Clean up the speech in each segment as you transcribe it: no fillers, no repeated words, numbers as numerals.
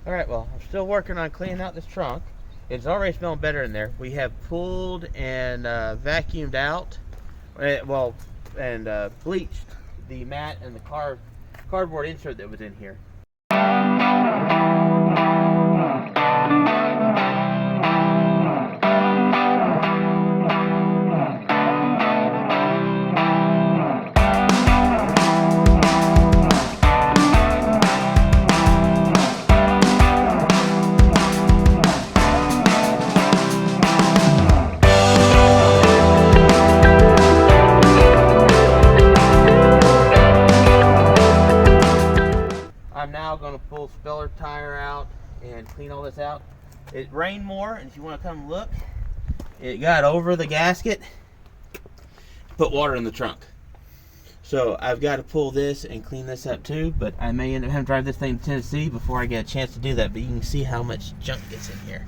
Alright, well, I'm still working on cleaning out this trunk. It's already smelling better in there. We have pulled and vacuumed out, and bleached the mat and the cardboard insert that was in here. I'm now going to pull speller tire out and clean all this out. It rained more, and if you want to come look, it got over the gasket, put water in the trunk. So I've got to pull this and clean this up too, but I may end up having to drive this thing to Tennessee before I get a chance to do that, but you can see how much junk gets in here.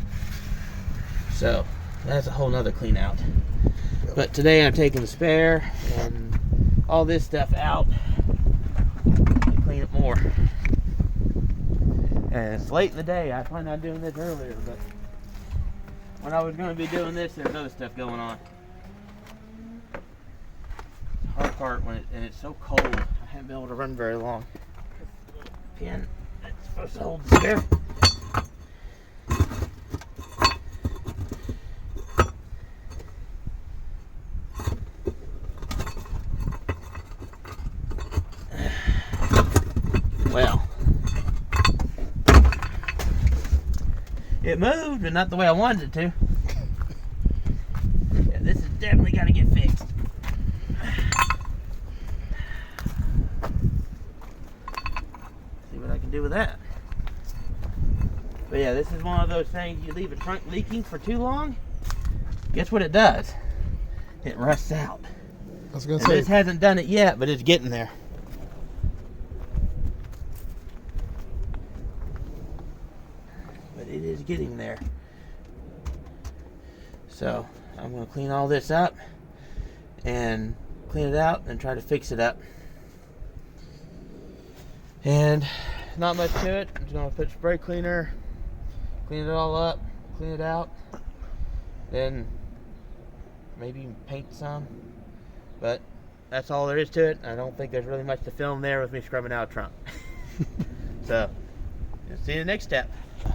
So that's a whole nother clean out. But today I'm taking the spare and all this stuff out and clean it more. And it's late in the day. I planned on doing this earlier, but when I was going to be doing this, there's other stuff going on. It's hard part and it's so cold. I haven't been able to run very long. The pin that's supposed to hold the spare. Well, it moved, but not the way I wanted it to. Yeah, this has definitely got to get fixed. See what I can do with that. But yeah, this is one of those things, you leave a trunk leaking for too long, guess what it does? It rusts out. I was gonna say, this hasn't done it yet, but it's getting there. It is getting there. So I'm going to clean all this up and clean it out and try to fix it up. And not much to it. I'm just going to put spray cleaner, clean it all up, clean it out, then maybe paint some. But that's all there is to it. I don't think there's really much to film there with me scrubbing out a trunk. So see you in the next step.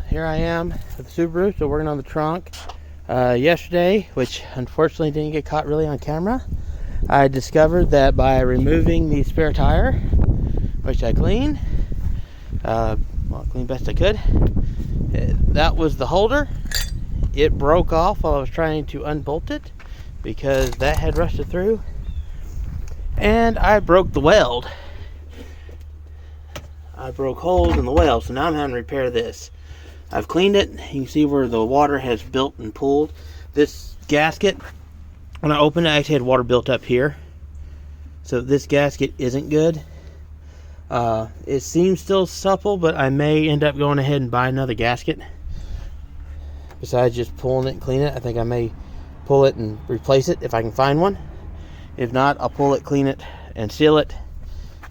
Here I am with the Subaru, still working on the trunk. Yesterday, which unfortunately didn't get caught really on camera, I discovered that by removing the spare tire, which I cleaned, cleaned best I could, that was the holder. It broke off while I was trying to unbolt it because that had rusted through, and I broke the weld. I broke holes in the weld, so now I'm having to repair this. I've cleaned it. You can see where the water has built and pooled. This gasket, when I opened it, I actually had water built up here. So this gasket isn't good. It seems still supple, but I may end up going ahead and buy another gasket. Besides just pulling it and cleaning it, I think I may pull it and replace it if I can find one. If not, I'll pull it, clean it, and seal it,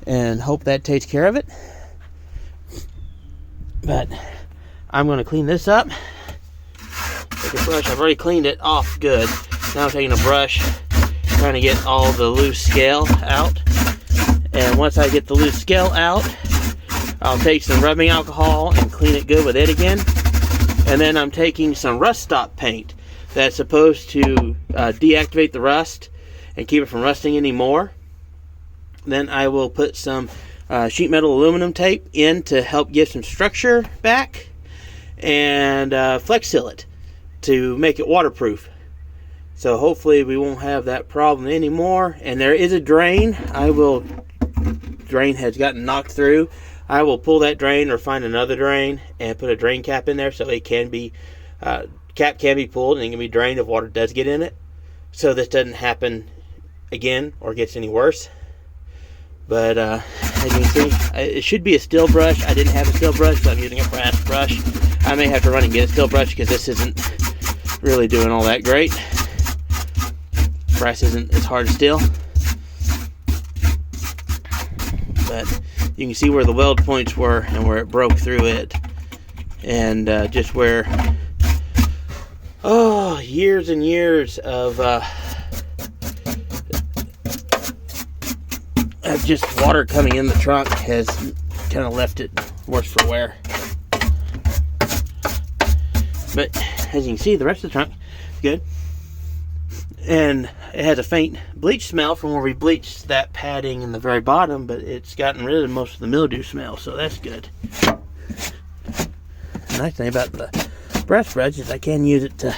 and hope that takes care of it. But I'm going to clean this up. Take a brush. I've already cleaned it off good. Now I'm taking a brush, trying to get all the loose scale out. And once I get the loose scale out, I'll take some rubbing alcohol and clean it good with it again. And then I'm taking some rust stop paint that's supposed to deactivate the rust and keep it from rusting anymore. Then I will put some sheet metal aluminum tape in to help give some structure back, and flex seal it to make it waterproof. So hopefully we won't have that problem anymore. And there is a drain. Drain has gotten knocked through. I will pull that drain or find another drain and put a drain cap in there so it can be cap can be pulled and it can be drained if water does get in it, so this doesn't happen again or gets any worse. But as you can see, it should be a steel brush. I didn't have a steel brush, so I'm using a brass brush. I may have to run and get a steel brush because this isn't really doing all that great. Brass isn't as hard as steel. But you can see where the weld points were and where it broke through it. And just where, oh, years and years of just water coming in the trunk has kind of left it worse for wear. But as you can see, the rest of the trunk is good. And it has a faint bleach smell from where we bleached that padding in the very bottom, but it's gotten rid of most of the mildew smell, so that's good. The nice thing about the brush brush is I can use it to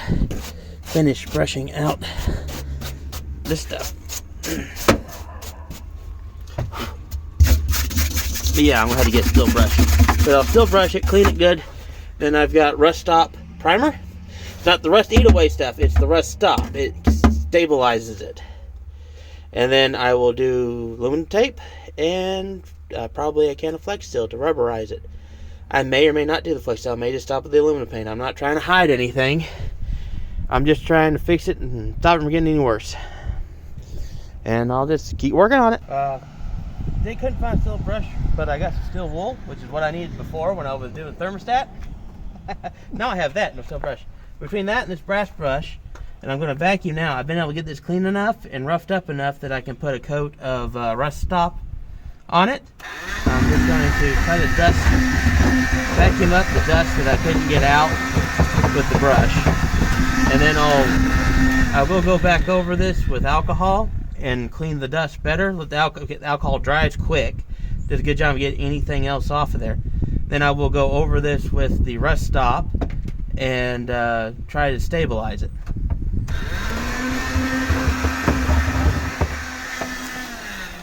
finish brushing out this stuff. But yeah, I'm gonna have to get still brush. But I'll still brush it, clean it good. Then I've got Rust Stop primer. It's not the Rust Eat Away stuff, it's the Rust Stop. It stabilizes it. And then I will do aluminum tape and probably a can of Flex Seal to rubberize it. I may or may not do the Flex Seal. I may just stop with the aluminum paint. I'm not trying to hide anything. I'm just trying to fix it and stop it from getting any worse. And I'll just keep working on it. They couldn't find steel brush, but I got some steel wool, which is what I needed before when I was doing thermostat. Now I have that, no steel brush. Between that and this brass brush, and I'm going to vacuum now, I've been able to get this clean enough and roughed up enough that I can put a coat of Rust Stop on it. I'm just going to try to vacuum up the dust that I couldn't get out with the brush. And then I will go back over this with alcohol and clean the dust better. Let the alcohol dries quick. Does a good job of getting anything else off of there. Then I will go over this with the Rust Stop and try to stabilize it.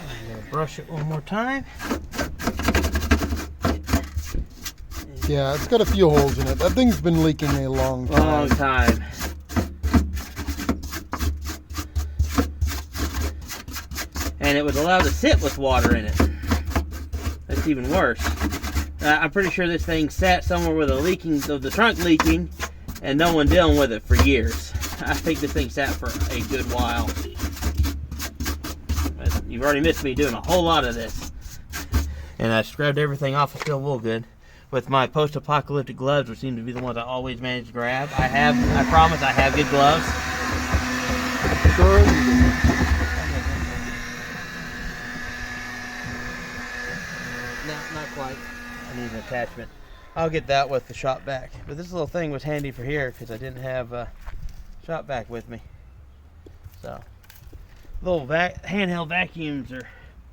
I'm going to brush it one more time. Yeah, it's got a few holes in it. That thing's been leaking a long time. Long time. And it was allowed to sit with water in it. That's even worse. I'm pretty sure this thing sat somewhere with the trunk leaking and no one dealing with it for years. I think this thing sat for a good while. But you've already missed me doing a whole lot of this. And I scrubbed everything off of steel wool good with my post-apocalyptic gloves, which seem to be the ones I always manage to grab. I promise I have good gloves. Sure. No, not quite. I need an attachment. I'll get that with the shop vac. But this little thing was handy for here because I didn't have shop vac with me. So, little handheld vacuums are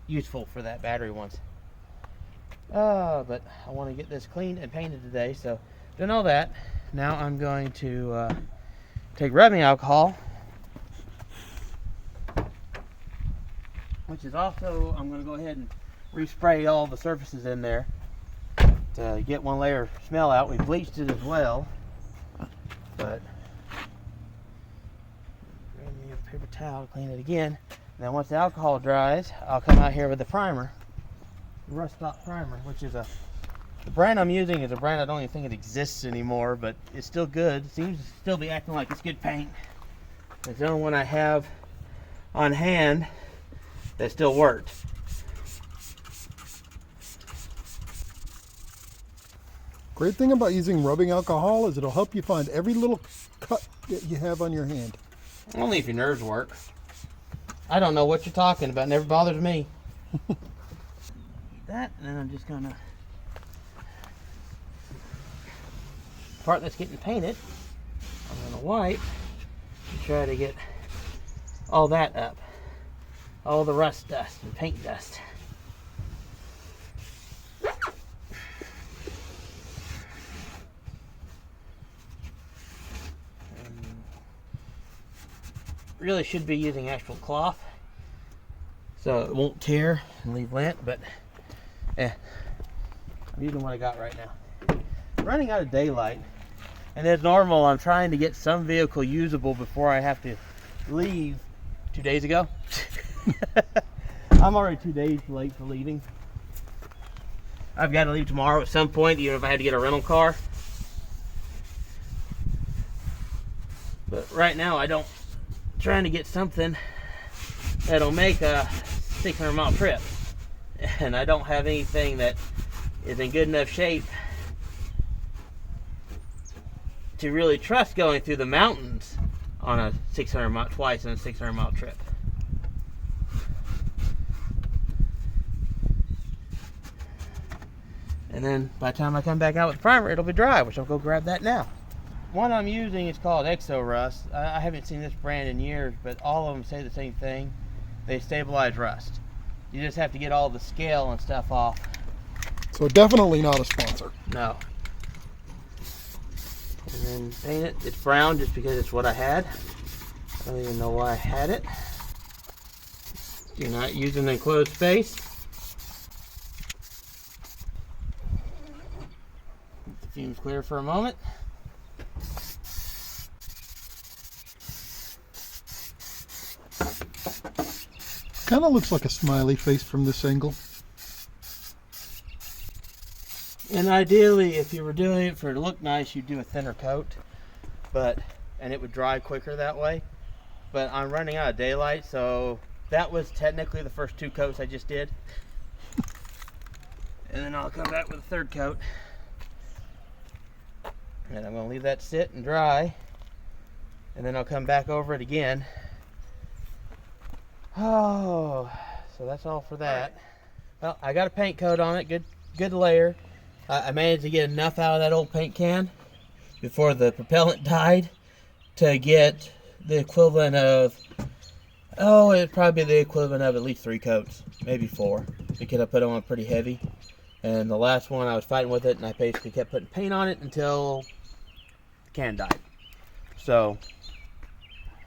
useful for that battery ones. But I want to get this cleaned and painted today, so done all that. Now I'm going to take rubbing alcohol, which is also, I'm going to go ahead and respray all the surfaces in there to get one layer of smell out. We bleached it as well, but grab me a paper towel to clean it again. Now once the alcohol dries, I'll come out here with the primer, the Rust Stop primer, which is the brand I'm using is a brand I don't even think it exists anymore, but it's still good. It seems to still be acting like it's good paint. It's the only one I have on hand that still worked. Great thing about using rubbing alcohol is it'll help you find every little cut that you have on your hand. Only if your nerves work. I don't know what you're talking about. It never bothers me. That, and then I'm just gonna part that's getting painted. I'm gonna wipe and try to get all that up, all the rust dust and paint dust. Really should be using actual cloth so it won't tear and leave lint, but I'm using what I got right now. I'm running out of daylight, and as normal I'm trying to get some vehicle usable before I have to leave 2 days ago. I'm already 2 days late for leaving. I've got to leave tomorrow at some point, even if I had to get a rental car. But right now I'm trying to get something that'll make a 600-mile trip, and I don't have anything that is in good enough shape to really trust going through the mountains on a 600 mile, twice on a 600 mile trip. And then by the time I come back out with the primer, it'll be dry, which I'll go grab that now. One I'm using is called Exo Rust. I haven't seen this brand in years, but all of them say the same thing. They stabilize rust. You just have to get all the scale and stuff off. So definitely not a sponsor. No. And then paint it. It's brown just because it's what I had. I don't even know why I had it. You're not using the enclosed space. Let the fumes clear for a moment. Kind of looks like a smiley face from this angle. And ideally, if you were doing it for it to look nice, you'd do a thinner coat, and it would dry quicker that way. But I'm running out of daylight, so that was technically the first 2 coats I just did. And then I'll come back with a 3rd coat. And I'm going to leave that sit and dry. And then I'll come back over it again. Oh, so that's all for that. Well, I got a paint coat on it, good layer. I managed to get enough out of that old paint can before the propellant died to get the equivalent of, it'd probably be the equivalent of at least 3 coats, maybe 4, because I put them on pretty heavy. And the last one I was fighting with it, and I basically kept putting paint on it until the can died. So,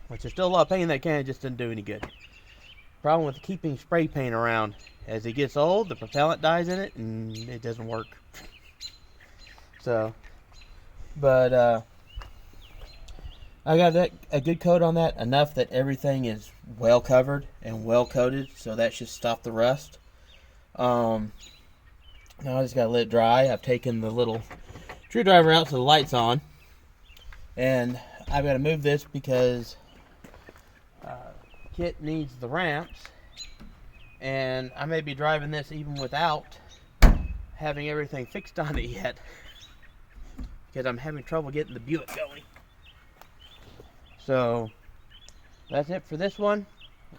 which there's still a lot of paint in that can, it just didn't do any good. Problem with keeping spray paint around, as it gets old, the propellant dies in it, and it doesn't work. So, but I got a good coat on that, enough that everything is well covered and well coated, so that should stop the rust. Now I just gotta let it dry. I've taken the little screwdriver out so the light's on, and I've got to move this because Kit needs the ramps, and I may be driving this even without having everything fixed on it yet, because I'm having trouble getting the Buick going. So that's it for this one.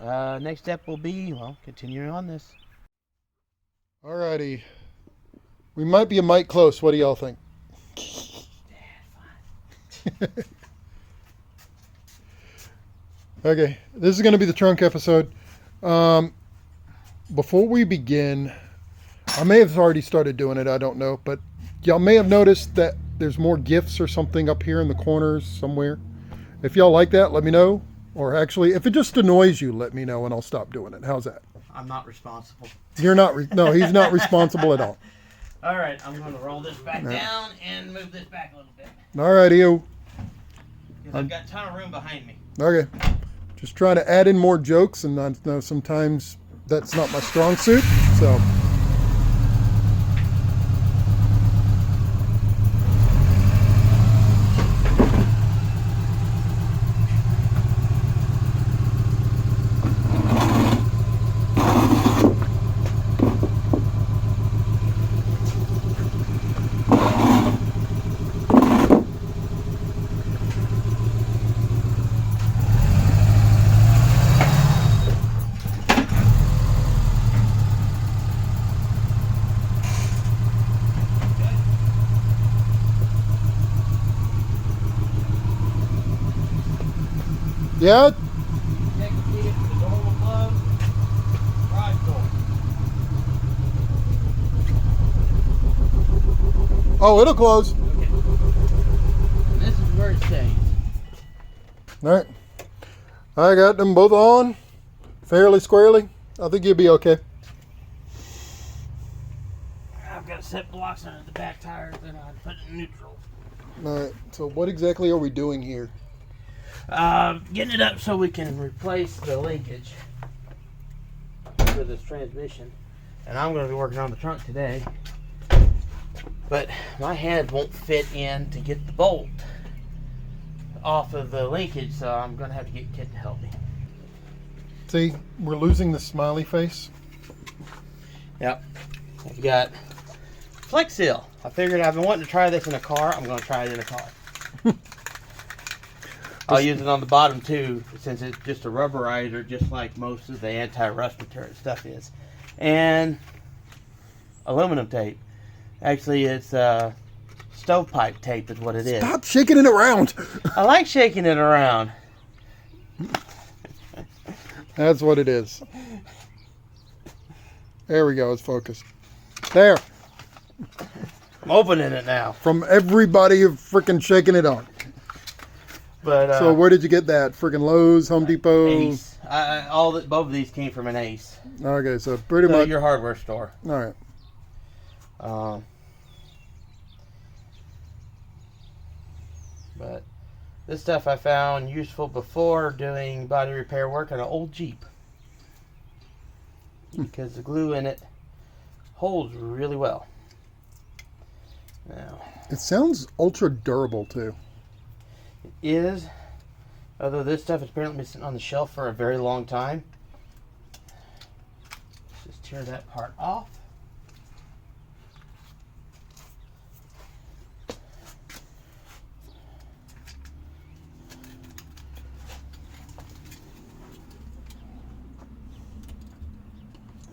Next step will be, well, continuing on this. Alrighty. We might be a mite close. What do y'all think? Okay, this is going to be the trunk episode. Before we begin, I may have already started doing it, I don't know, but y'all may have noticed that there's more GIFs or something up here in the corners somewhere. If y'all like that, let me know. Or actually, if it just annoys you, let me know and I'll stop doing it. How's that? I'm not responsible. You're not, no, he's not responsible at all. All right, I'm going to roll this back down and move this back a little bit. Alrighty. Because I've got a ton of room behind me. Okay. Just trying to add in more jokes, and I know sometimes that's not my strong suit, so. Yeah? Check to see if the door will close. Garage door. Oh, it'll close. Okay. And this is where it stays. Alright. I got them both on fairly squarely. I think you'll be okay. I've got to set blocks under the back tires, then I put it in neutral. Alright, so what exactly are we doing here? Getting it up so we can replace the linkage for this transmission. And I'm going to be working on the trunk today. But my hand won't fit in to get the bolt off of the linkage, so I'm going to have to get Kit to help me. See, we're losing the smiley face. Yep. I've got Flex Seal. I figured I've been wanting to try this in a car. I'm going to try it in a car. I'll use it on the bottom too, since it's just a rubberizer, just like most of the anti-rust material stuff is. And aluminum tape. Actually, it's stovepipe tape is what it is. Stop shaking it around. I like shaking it around. That's what it is. There we go. It's focused. There. I'm opening it now. From everybody freaking shaking it on. But so where did you get that? Freaking Lowe's, Home Depot? Ace. Both of these came from an Ace. Okay, so pretty much your hardware store. All right. But this stuff I found useful before doing body repair work on an old Jeep, because the glue in it holds really well. Now, it sounds ultra durable too. it is, although this stuff has apparently been sitting on the shelf for a very long time. Let's just tear that part off.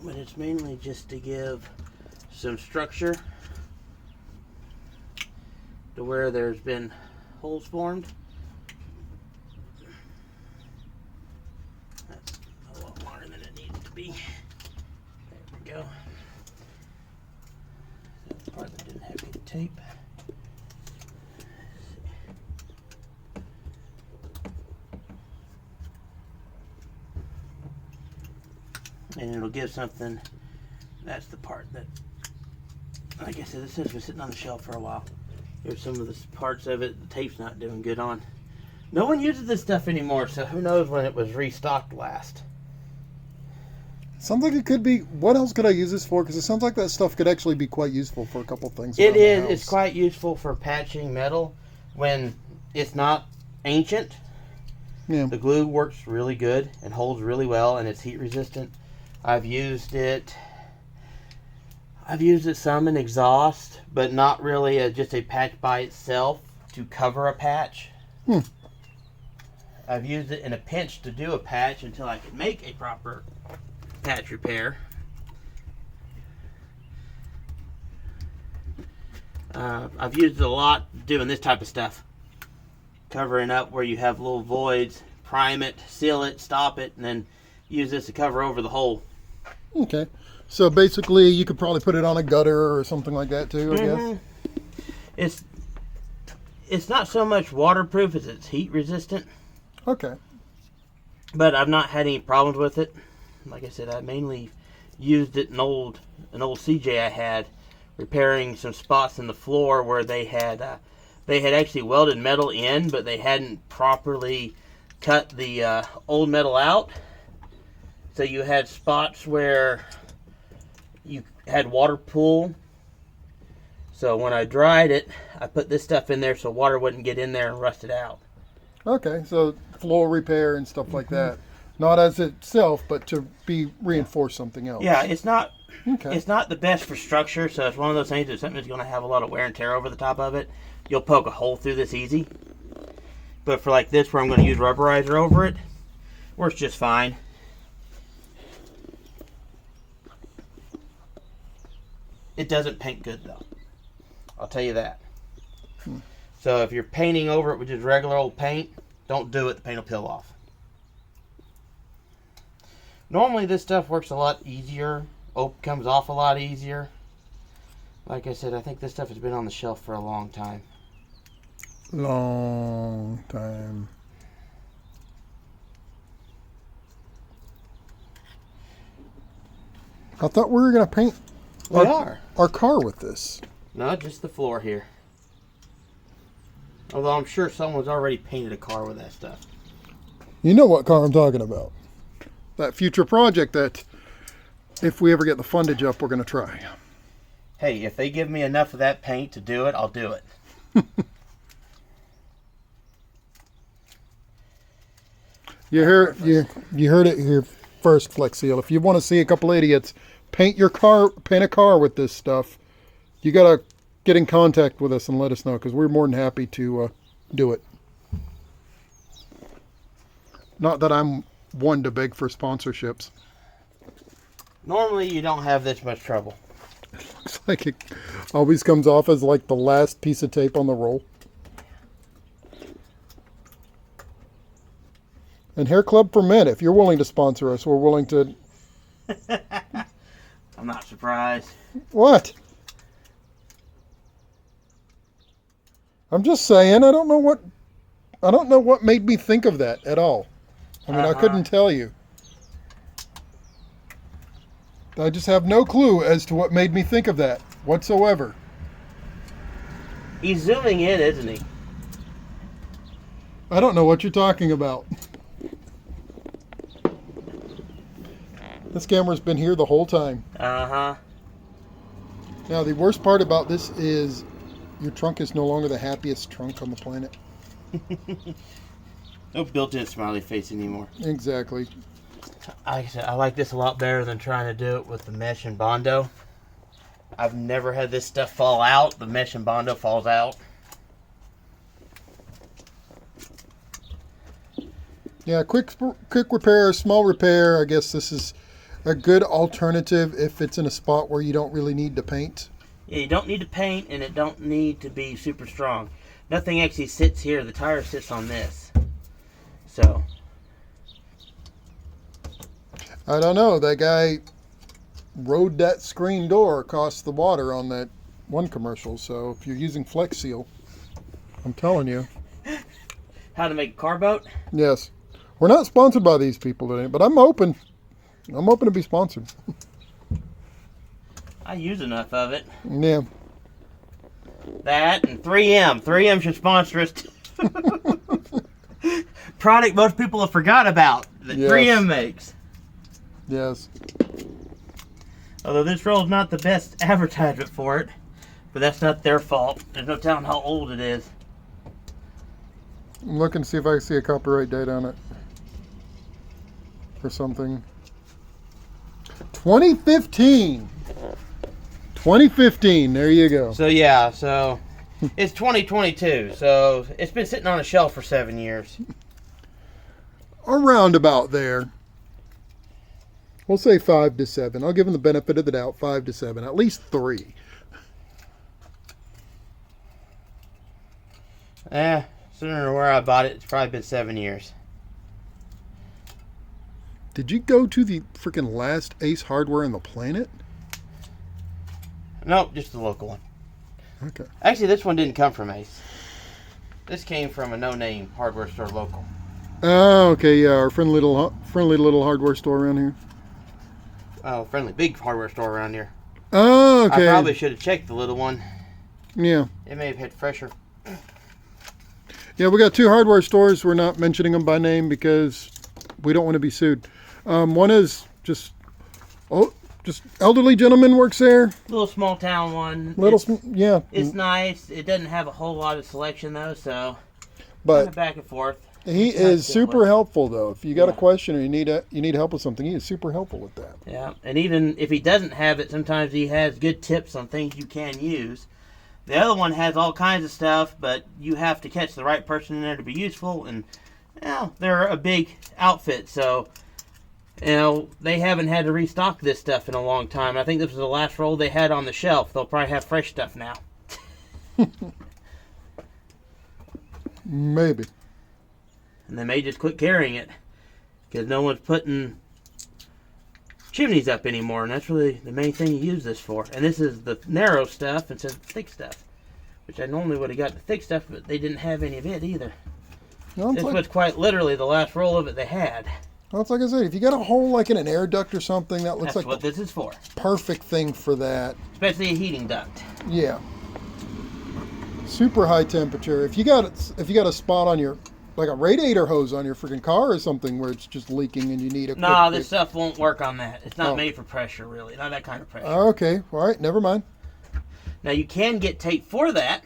But it's mainly just to give some structure to where there's been holes formed. That's a lot longer than it needs to be. There we go. That's the part that didn't have good tape. And it'll give something. That's the part that, like I said, this has been sitting on the shelf for a while. Here's some of the parts of it the tape's not doing good on. No one uses this stuff anymore, so who knows when it was restocked last. Sounds like it could be. What else could I use this for? Because it sounds like that stuff could actually be quite useful for a couple things. It is. It's quite useful for patching metal when it's not ancient. Yeah. The glue works really good and holds really well, and it's heat resistant. I've used it some in exhaust, but not really as just a patch by itself to cover a patch. I've used it in a pinch to do a patch until I could make a proper patch repair. I've used it a lot doing this type of stuff. Covering up where you have little voids, prime it, seal it, stop it, and then use this to cover over the hole. Okay. So basically you could probably put it on a gutter or something like that too, I guess. It's not so much waterproof as it's heat resistant. Okay. But I've not had any problems with it. Like I said, I mainly used it in an old CJ I had, repairing some spots in the floor where they had actually welded metal in, but they hadn't properly cut the old metal out. So you had spots where you had water pool. So when I dried it, I put this stuff in there so water wouldn't get in there and rust it out. Okay, so floor repair and stuff like that. Not as itself, but to be reinforce something else. Yeah, it's not Okay. it's not the best for structure, so it's one of those things that something's going to have a lot of wear and tear over the top of it. You'll poke a hole through this easy. But for like this, where I'm going to use rubberizer over it, works just fine. It doesn't paint good though. I'll tell you that. So if you're painting over it with just regular old paint, don't do it. The paint will peel off. Normally this stuff works a lot easier. Comes off a lot easier. Like I said, I think this stuff has been on the shelf for a long time. Long time. I thought we were going to paint our car with this. No, just the floor here. Although I'm sure someone's already painted a car with that stuff. You know what car I'm talking about. That future project that, if we ever get the fundage up, we're going to try. Hey, if they give me enough of that paint to do it, I'll do it. You heard it here first, Flex Seal. If you want to see a couple idiots paint a car with this stuff, you got to get in contact with us and let us know, because we're more than happy to do it. Not that I'm one to beg for sponsorships. Normally, you don't have this much trouble. Looks like it always comes off as like the last piece of tape on the roll. And Hair Club for Men, if you're willing to sponsor us, we're willing to... I'm not surprised. What? I'm just saying, I don't know what made me think of that at all. I mean, I couldn't tell you. I just have no clue as to what made me think of that whatsoever. He's zooming in, isn't he? I don't know what you're talking about. This camera's been here the whole time. Uh-huh. Now, the worst part about this is your trunk is no longer the happiest trunk on the planet. No built-in smiley face anymore. Exactly. Like I said, I like this a lot better than trying to do it with the mesh and Bondo. I've never had this stuff fall out. The mesh and Bondo falls out. Yeah, quick repair, small repair. I guess this is a good alternative if it's in a spot where you don't really need to paint. Yeah, you don't need to paint, and it don't need to be super strong. Nothing actually sits here. The tire sits on this. So... I don't know. That guy rode that screen door across the water on that one commercial. So if you're using Flex Seal, I'm telling you. How to make a car boat? Yes. We're not sponsored by these people today, but I'm open. I'm open to be sponsored. I use enough of it. Yeah. That and 3M. 3M should sponsor us. Product most people have forgot about that Yes. 3M makes. Yes. Although this roll is not the best advertisement for it, but that's not their fault. There's no telling how old it is. I'm looking to see if I can see a copyright date on it. Or something. 2015. 2015. There you go. So yeah, so it's 2022. So it's been sitting on a shelf for 7 years. Around about there. We'll say 5 to 7. I'll give them the benefit of the doubt. 5 to 7. At least 3. Sooner where I bought it, it's probably been 7 years. Did you go to the freaking last Ace Hardware on the planet? Nope, just the local one. Okay. Actually, this one didn't come from Ace. This came from a no-name hardware store local. Oh, okay, yeah, our friendly little hardware store around here. Oh, friendly big hardware store around here. Oh, okay. I probably should have checked the little one. Yeah. It may have hit fresher. Yeah, we got 2 hardware stores. We're not mentioning them by name because we don't want to be sued. One is just elderly gentleman works there. Little small town one. Yeah. It's nice. It doesn't have a whole lot of selection though, so But kind of back and forth. he It's is not super helpful though. If you got a Yeah. question or you need help with something, he is super helpful with that. Yeah, and even if he doesn't have it, sometimes he has good tips on things you can use. The other one has all kinds of stuff, but you have to catch the right person in there to be useful. And they're a big outfit, so they haven't had to restock this stuff in a long time. I think this was the last roll they had on the shelf. They'll probably have fresh stuff now. Maybe. And they may just quit carrying it because no one's putting chimneys up anymore, and that's really the main thing you use this for. And this is the narrow stuff instead of the thick stuff, which I normally would have got the thick stuff, but they didn't have any of it either. This was quite literally the last roll of it they had. Well, it's like I said, if you got a hole like in an air duct or something, that looks That's like what the this is for. perfect thing for that. Especially a heating duct. Yeah. Super high temperature. If you got a spot on your, like a radiator hose on your freaking car or something where it's just leaking and you need a No, quick this stuff won't work on that. It's not Oh. made for pressure, really. Not that kind of pressure. Okay, all right, never mind. Now, you can get tape for that.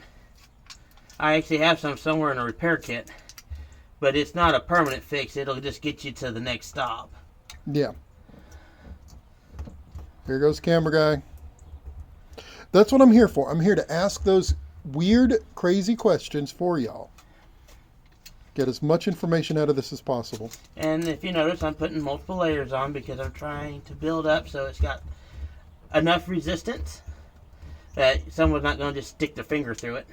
I actually have some somewhere in a repair kit. But it's not a permanent fix. It'll just get you to the next stop. Yeah. Here goes the camera guy. That's what I'm here for. I'm here to ask those weird, crazy questions for y'all. Get as much information out of this as possible. And if you notice, I'm putting multiple layers on because I'm trying to build up so it's got enough resistance that someone's not going to just stick their finger through it.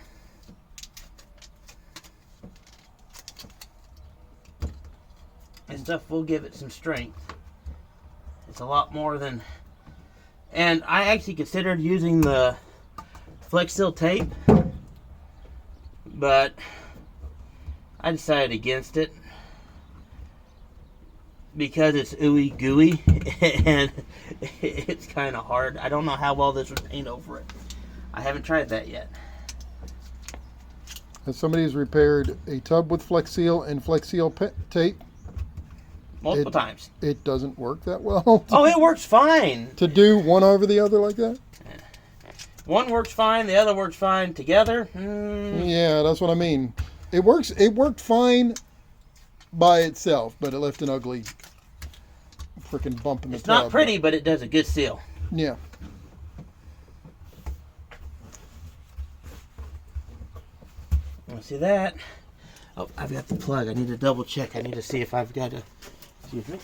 And stuff will give it some strength. It's a lot more than... And I actually considered using the Flex Seal tape, but I decided against it because it's ooey gooey and it's kind of hard. I don't know how well this would paint over it. I haven't tried that yet. As somebody has repaired a tub with Flex Seal and Flex Seal tape, Multiple times. It doesn't work that well. Oh, it works fine. To do one over the other like that? One works fine, the other works fine together. Yeah, that's what I mean. It worked fine by itself, but it left an ugly freaking bump in the tub. It's not pretty, but it does a good seal. Yeah. Want to see that? Oh, I've got the plug. I need to double check. I need to see if I've got a... Excuse me.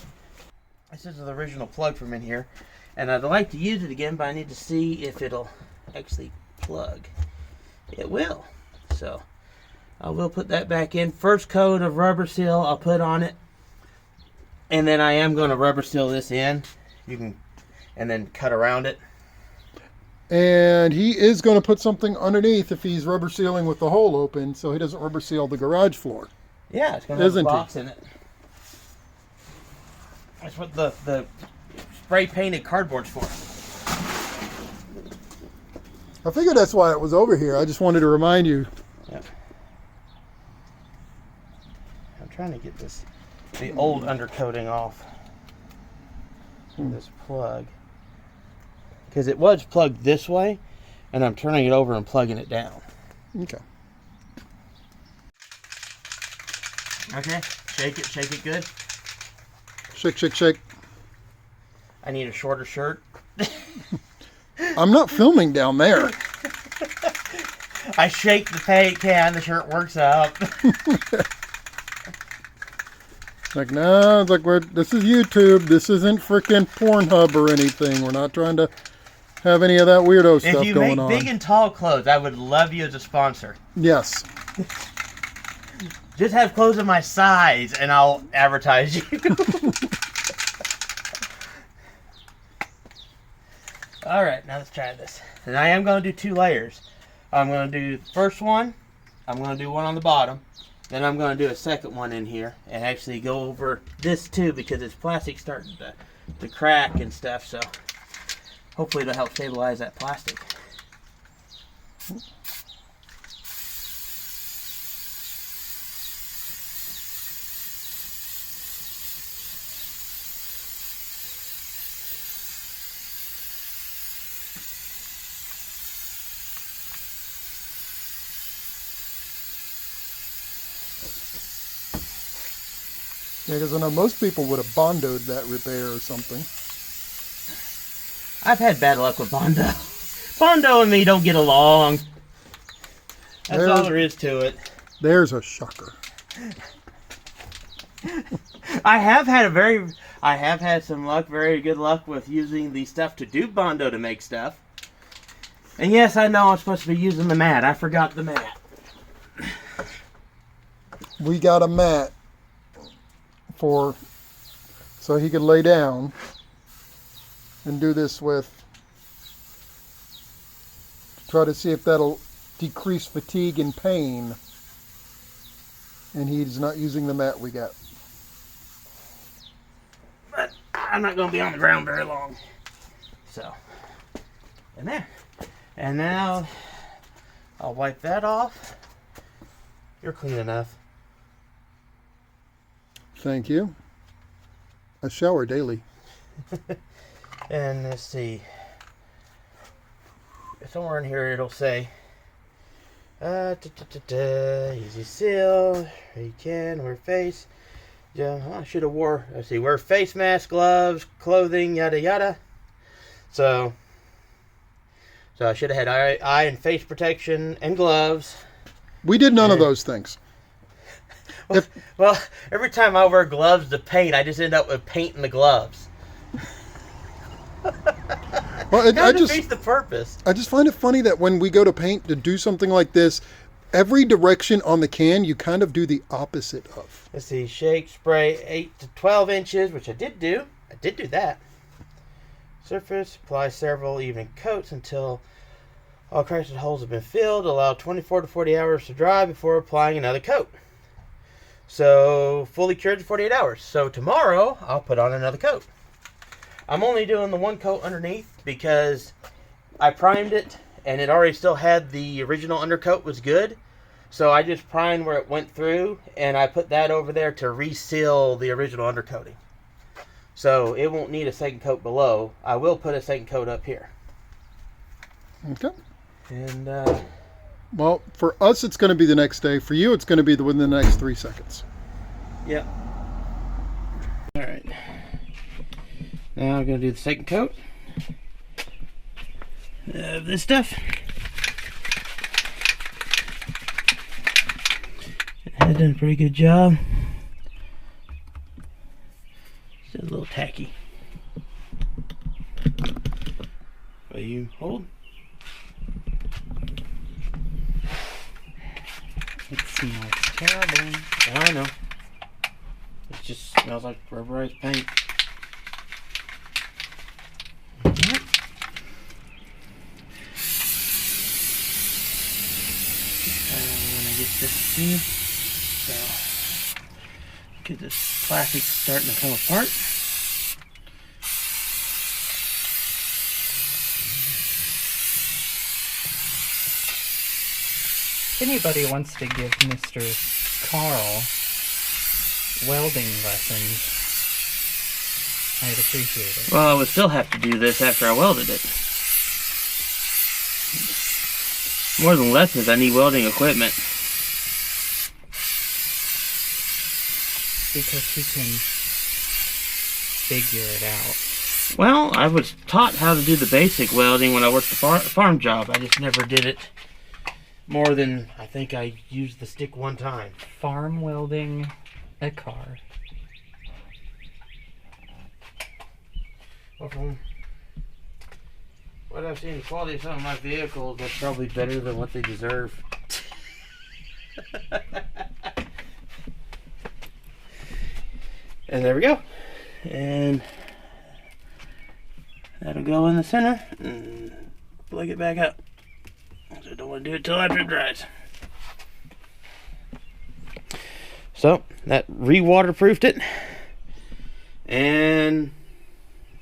This is the original plug from in here. And I'd like to use it again, but I need to see if it'll actually plug. It will. So, I will put that back in. First coat of rubber seal I'll put on it. And then I am going to rubber seal this in. And then cut around it. And he is going to put something underneath if he's rubber sealing with the hole open, so he doesn't rubber seal the garage floor. Yeah, it's going to have a box in it. That's what the spray painted cardboard's for. I figured that's why it was over here. I just wanted to remind you. Yep. I'm trying to get the old undercoating off this plug. Because it was plugged this way, and I'm turning it over and plugging it down. Okay. Okay, shake it good. Shake, shake, shake. I need a shorter shirt. I'm not filming down there. I shake the paint can, the shirt works up. Like, no, it's like this is YouTube. This isn't freaking Pornhub or anything. We're not trying to have any of that weirdo stuff going on. If you make big and tall clothes, I would love you as a sponsor. Yes. Just have clothes of my size, and I'll advertise you. All right, now let's try this. And I am going to do 2 layers. I'm going to do the first one. I'm going to do one on the bottom. Then I'm going to do a second one in here and actually go over this too because this plastic's starting to crack and stuff. So hopefully it'll help stabilize that plastic. Yeah, because I know most people would have bondoed that repair or something. I've had bad luck with Bondo. Bondo and me don't get along. That's all there is to it. There's a shocker. I have had some luck, very good luck with using the stuff to do Bondo to make stuff. And yes, I know I'm supposed to be using the mat. I forgot the mat. We got a mat so he could lay down and do this with, try to see if that'll decrease fatigue and pain. And he's not using the mat we got. But I'm not going to be on the ground very long. So, and there. And now I'll wipe that off. You're clean enough. Thank you. I shower daily. And let's see. Somewhere in here it'll say, easy seal, you can wear face. Yeah, I should have wear face mask, gloves, clothing, yada yada. So I should have had eye and face protection and gloves. We did none of those things. Well, every time I wear gloves to paint, I just end up with paint in the gloves. Well, Kind of defeats the purpose. I just find it funny that when we go to paint to do something like this, every direction on the can you kind of do the opposite of. Let's see, shake, spray 8 to 12 inches, which I did do. I did do that. Surface, apply several even coats until all cracks and holes have been filled. Allow 24 to 40 hours to dry before applying another coat. So, fully cured in 48 hours. So, tomorrow, I'll put on another coat. I'm only doing the one coat underneath because I primed it and it already still had the original undercoat was good. So, I just primed where it went through and I put that over there to reseal the original undercoating. So, it won't need a second coat below. I will put a second coat up here. Okay. And, well, for us, it's going to be the next day. For you, it's going to be within the next 3 seconds. Yep. All right. Now I'm going to do the second coat of this stuff. It has done a pretty good job. It's a little tacky. Will you hold? It smells terrible. I know. It just smells like rubberized paint. Yep. I'm gonna get this in. So, get this plastic starting to come apart. If anybody wants to give Mr. Karl welding lessons, I'd appreciate it. Well, I would still have to do this after I welded it. More than lessons, I need welding equipment. Because he can figure it out. Well, I was taught how to do the basic welding when I worked the farm job. I just never did it more than, I think I used the stick one time. Farm welding a car. Well, from what I've seen, the quality of some of my vehicles, that's probably better than what they deserve. And there we go. And that'll go in the center and plug it back up. So I don't want to do it till after it dries. So that re-waterproofed it. And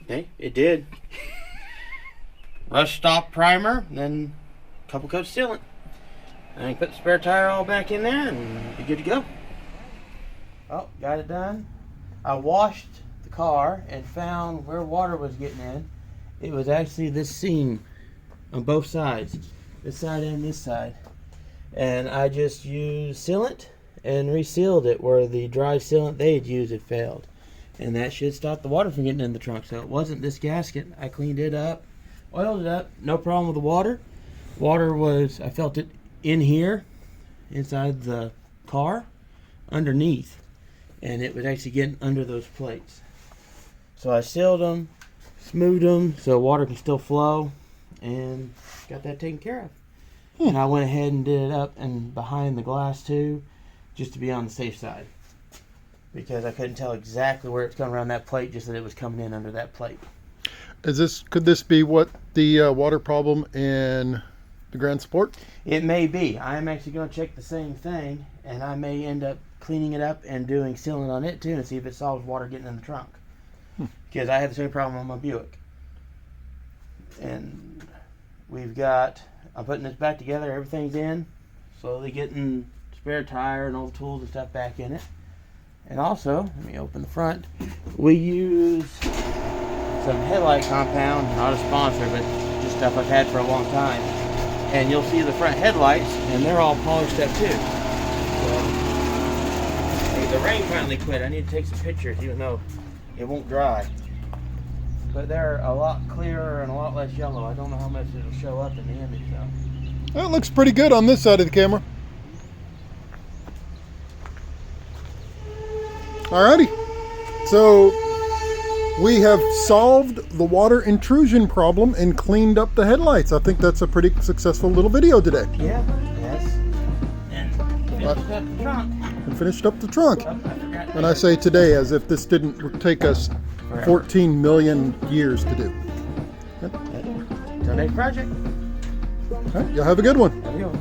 hey, it did. Rust stop primer, then a couple coats sealant. And I can put the spare tire all back in there and be good to go. Oh, got it done. I washed the car and found where water was getting in. It was actually this seam on both sides. This side and this side. And I just used sealant and resealed it where the dry sealant they had used had failed. And that should stop the water from getting in the trunk. So it wasn't this gasket. I cleaned it up, oiled it up, no problem with the water. Water was, I felt it in here, inside the car, underneath. And it was actually getting under those plates. So I sealed them, smoothed them so water can still flow, and got that taken care of. And I went ahead and did it up and behind the glass too, just to be on the safe side. Because I couldn't tell exactly where it's coming around that plate, just that it was coming in under that plate. Could this be what the water problem in the Grand Sport? It may be. I'm actually going to check the same thing, and I may end up cleaning it up and doing sealant on it too, and see if it solves water getting in the trunk. Because I had the same problem on my Buick. And I'm putting this back together, everything's in, slowly getting spare tire and all the tools and stuff back in it. And also, let me open the front, we use some headlight compound, not a sponsor, but just stuff I've had for a long time. And you'll see the front headlights, and they're all polished up too. So, hey, the rain finally quit. I need to take some pictures, even though it won't dry. But they're a lot clearer and a lot less yellow. I don't know how much it'll show up in the image though. That looks pretty good on this side of the camera. Alrighty. So we have solved the water intrusion problem and cleaned up the headlights. I think that's a pretty successful little video today. Yeah, yes. And finished up the trunk. And finished up the trunk. Oh, I forgot. And I say today as if this didn't take us 14 million years to do. Till next project. All right, y'all have a good one. Adios.